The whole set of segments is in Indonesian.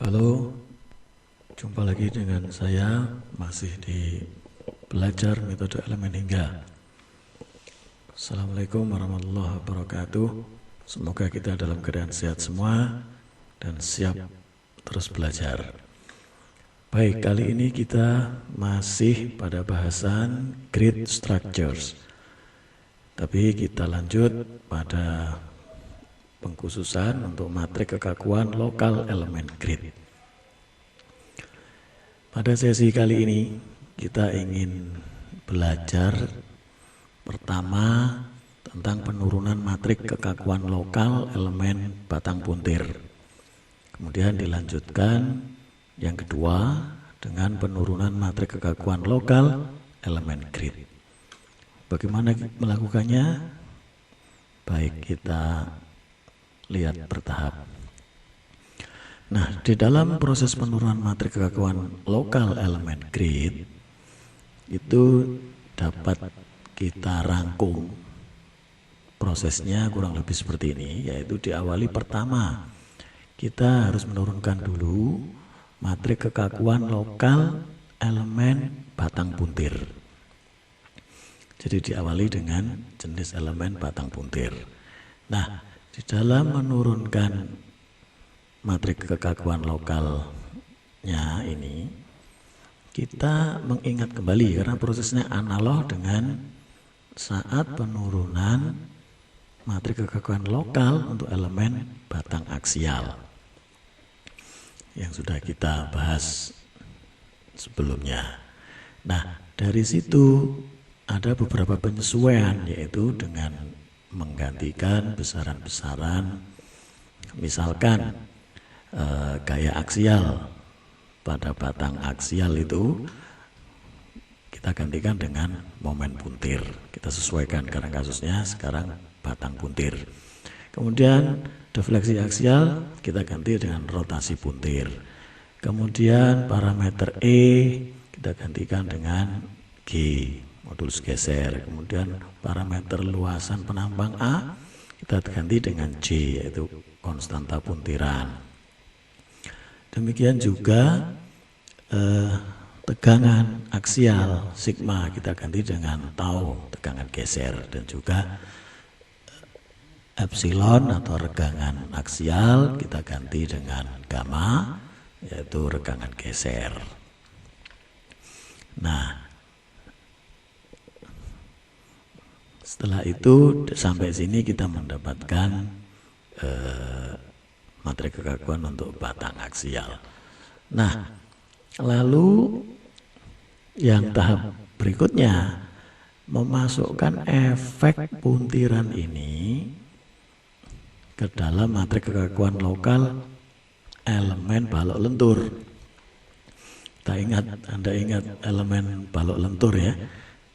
Halo, jumpa lagi dengan saya masih di belajar metode elemen hingga. Assalamualaikum warahmatullahi wabarakatuh. Semoga kita dalam keadaan sehat semua dan siap terus belajar. Baik, kali ini kita masih pada bahasan grid structures. Tapi kita lanjut pada pengkhususan untuk matrik kekakuan lokal elemen grid. Pada sesi kali ini kita ingin belajar pertama tentang penurunan matrik kekakuan lokal elemen batang puntir. Kemudian dilanjutkan yang kedua dengan penurunan matrik kekakuan lokal elemen grid. Bagaimana melakukannya? Baik, kita lihat bertahap. Nah, di dalam proses penurunan matrik kekakuan lokal elemen grid itu dapat kita rangkum prosesnya kurang lebih seperti ini, yaitu diawali pertama kita harus menurunkan dulu matrik kekakuan lokal elemen batang puntir. Jadi diawali dengan jenis elemen batang puntir. Nah, di dalam menurunkan matrik kekakuan lokalnya ini, kita mengingat kembali karena prosesnya analog dengan saat penurunan matrik kekakuan lokal untuk elemen batang aksial yang sudah kita bahas sebelumnya. Nah, dari situ ada beberapa penyesuaian, yaitu dengan menggantikan besaran-besaran, misalkan gaya aksial pada batang aksial itu kita gantikan dengan momen puntir. Kita sesuaikan karena kasusnya sekarang batang puntir. Kemudian defleksi aksial kita ganti dengan rotasi puntir. Kemudian parameter E kita gantikan dengan G, modulus geser. Kemudian parameter luasan penambang A kita ganti dengan J, yaitu konstanta puntiran. Demikian juga tegangan aksial sigma kita ganti dengan tau, tegangan geser, dan juga epsilon atau regangan aksial kita ganti dengan gamma, yaitu regangan geser. Nah, setelah itu sampai sini kita mendapatkan matrik kekakuan untuk batang aksial. Nah, lalu yang tahap berikutnya memasukkan efek puntiran ini ke dalam matrik kekakuan lokal elemen balok lentur. Anda ingat elemen balok lentur ya?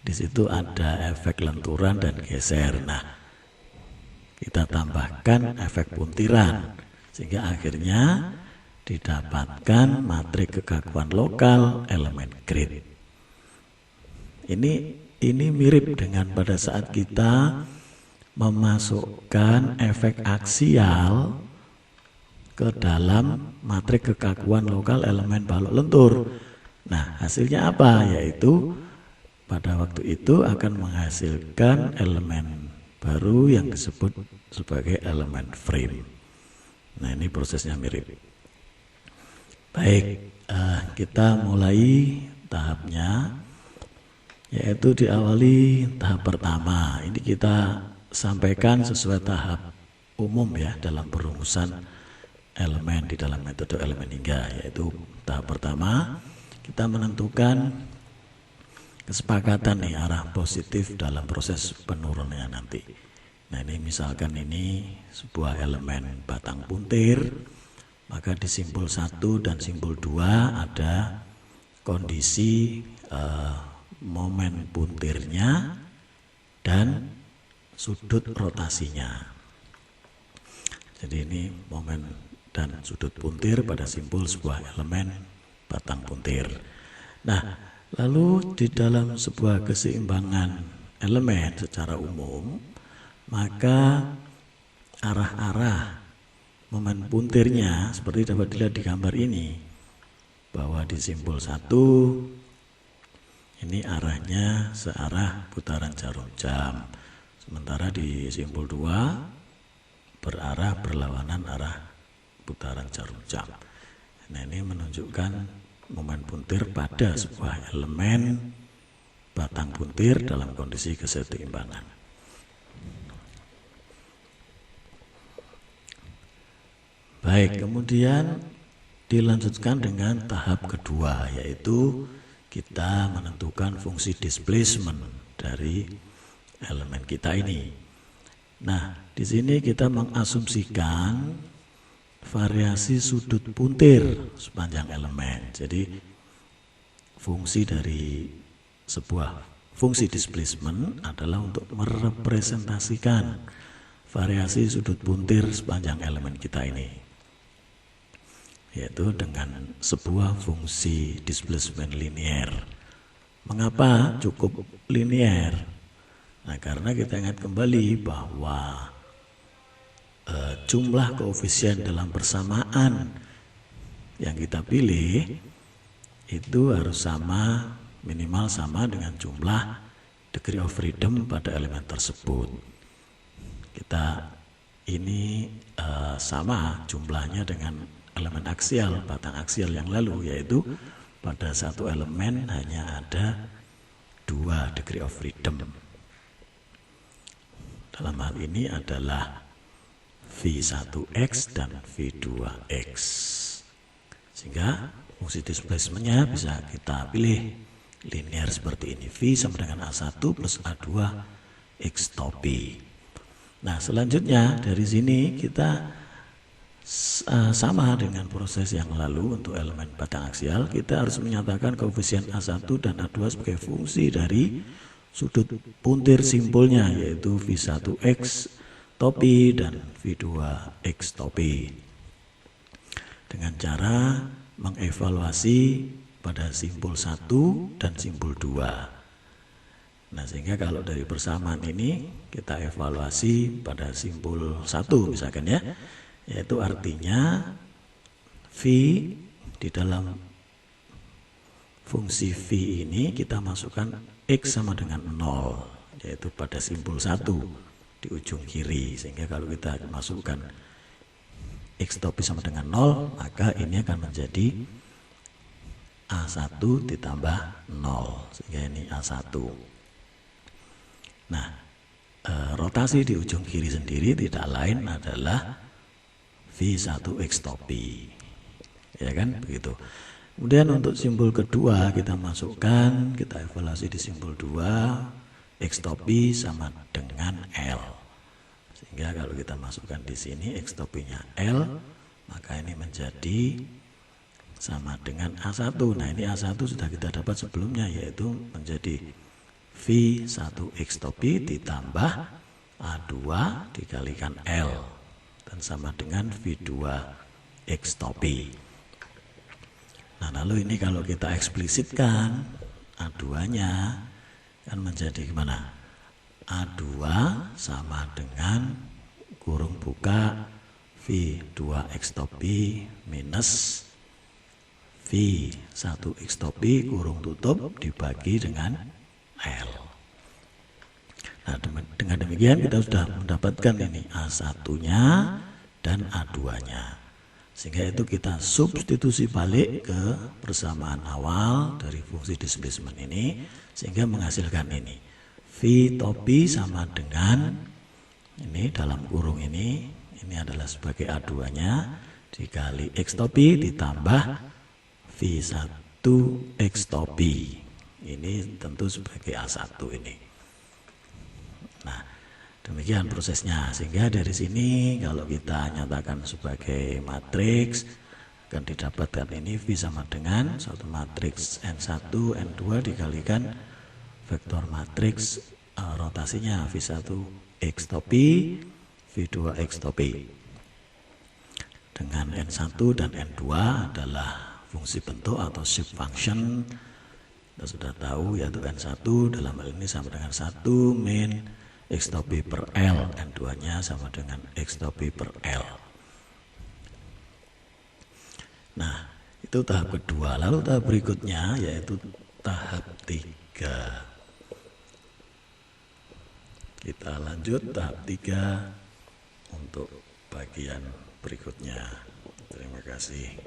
Di situ ada efek lenturan dan geser. Nah, kita tambahkan efek puntiran sehingga akhirnya didapatkan matrik kekakuan lokal elemen grid. Ini mirip dengan pada saat kita memasukkan efek aksial ke dalam matrik kekakuan lokal elemen balok lentur. Nah, hasilnya apa? Yaitu pada waktu itu akan menghasilkan elemen baru yang disebut sebagai elemen frame. Nah, ini prosesnya mirip. Baik, kita mulai tahapnya, yaitu diawali tahap pertama. Ini kita sampaikan sesuai tahap umum ya dalam perumusan elemen di dalam metode elemen hingga, yaitu tahap pertama kita menentukan kesepakatan nih arah positif dalam proses penurunannya nanti. Nah, ini misalkan ini sebuah elemen batang puntir, maka di simpul 1 dan simpul 2 ada kondisi momen puntirnya dan sudut rotasinya. Jadi ini momen dan sudut puntir pada simpul sebuah elemen batang puntir. Nah, lalu di dalam sebuah keseimbangan elemen secara umum, maka arah-arah momen puntirnya seperti dapat dilihat di gambar ini, bahwa di simbol 1 ini arahnya searah putaran jarum jam, sementara di simbol 2 berlawanan arah putaran jarum jam. Nah, ini menunjukkan momen puntir pada sebuah elemen batang puntir dalam kondisi kesetimbangan. Baik, kemudian dilanjutkan dengan tahap kedua, yaitu kita menentukan fungsi displacement dari elemen kita ini. Nah, di sini kita mengasumsikan variasi sudut puntir sepanjang elemen. Jadi fungsi dari sebuah fungsi displacement adalah untuk merepresentasikan variasi sudut puntir sepanjang elemen kita ini, yaitu dengan sebuah fungsi displacement linear. Mengapa cukup linear? Nah, karena kita ingat kembali bahwa jumlah koefisien dalam persamaan yang kita pilih itu harus sama, minimal sama dengan jumlah degree of freedom pada elemen tersebut. Kita ini sama jumlahnya dengan elemen aksial, batang aksial yang lalu, yaitu pada satu elemen hanya ada 2 degree of freedom. Dalam hal ini adalah V1X dan V2X. Sehingga fungsi displacementnya bisa kita pilih linear seperti ini. V sama dengan A1 plus A2 X topi. Nah, selanjutnya dari sini kita sama dengan proses yang lalu untuk elemen batang aksial. Kita harus menyatakan koefisien A1 dan A2 sebagai fungsi dari sudut puntir simpulnya, yaitu V1X topi dan V2X topi, dengan cara mengevaluasi pada simbol 1 dan simbol 2. Nah, sehingga kalau dari persamaan ini kita evaluasi pada simbol 1 misalkan ya, yaitu artinya V di dalam fungsi V ini kita masukkan X sama dengan 0, yaitu pada simbol 1 di ujung kiri, sehingga kalau kita masukkan X topi sama dengan 0, maka ini akan menjadi A1 ditambah 0, sehingga ini A1. Nah, rotasi di ujung kiri sendiri tidak lain adalah V1X topi, ya kan, begitu. Kemudian untuk simbol kedua kita masukkan, kita evaluasi di simbol 2, X topi sama dengan L. Sehingga kalau kita masukkan di sini X topinya L, maka ini menjadi sama dengan A1. Nah, ini A1 sudah kita dapat sebelumnya, yaitu menjadi V1X topi ditambah A2 dikalikan L, dan sama dengan V2X topi. Nah, lalu ini kalau kita eksplisitkan A2-nya kan menjadi gimana? A2 sama dengan kurung buka V2X topi minus V1X topi kurung tutup dibagi dengan L. Nah, dengan demikian kita sudah mendapatkan ini A1-nya dan A2-nya. Sehingga itu kita substitusi balik ke persamaan awal dari fungsi displacement ini, sehingga menghasilkan ini V topi sama dengan ini dalam kurung ini adalah sebagai A2-nya dikali X topi ditambah V1X topi. Ini tentu sebagai A1 ini. Nah, demikian prosesnya, sehingga dari sini kalau kita nyatakan sebagai matriks akan didapatkan ini V sama dengan suatu matriks N1, N2 dikalikan vektor matriks rotasinya V1X topi, V2X topi. Dengan N1 dan N2 adalah fungsi bentuk atau shape function. Kita sudah tahu, yaitu N1 dalam hal ini sama dengan 1 min X topi per L, N2-nya sama dengan X topi per L. Itu tahap kedua. Lalu tahap berikutnya yaitu tahap 3. Kita lanjut tahap 3 untuk bagian berikutnya. Terima kasih.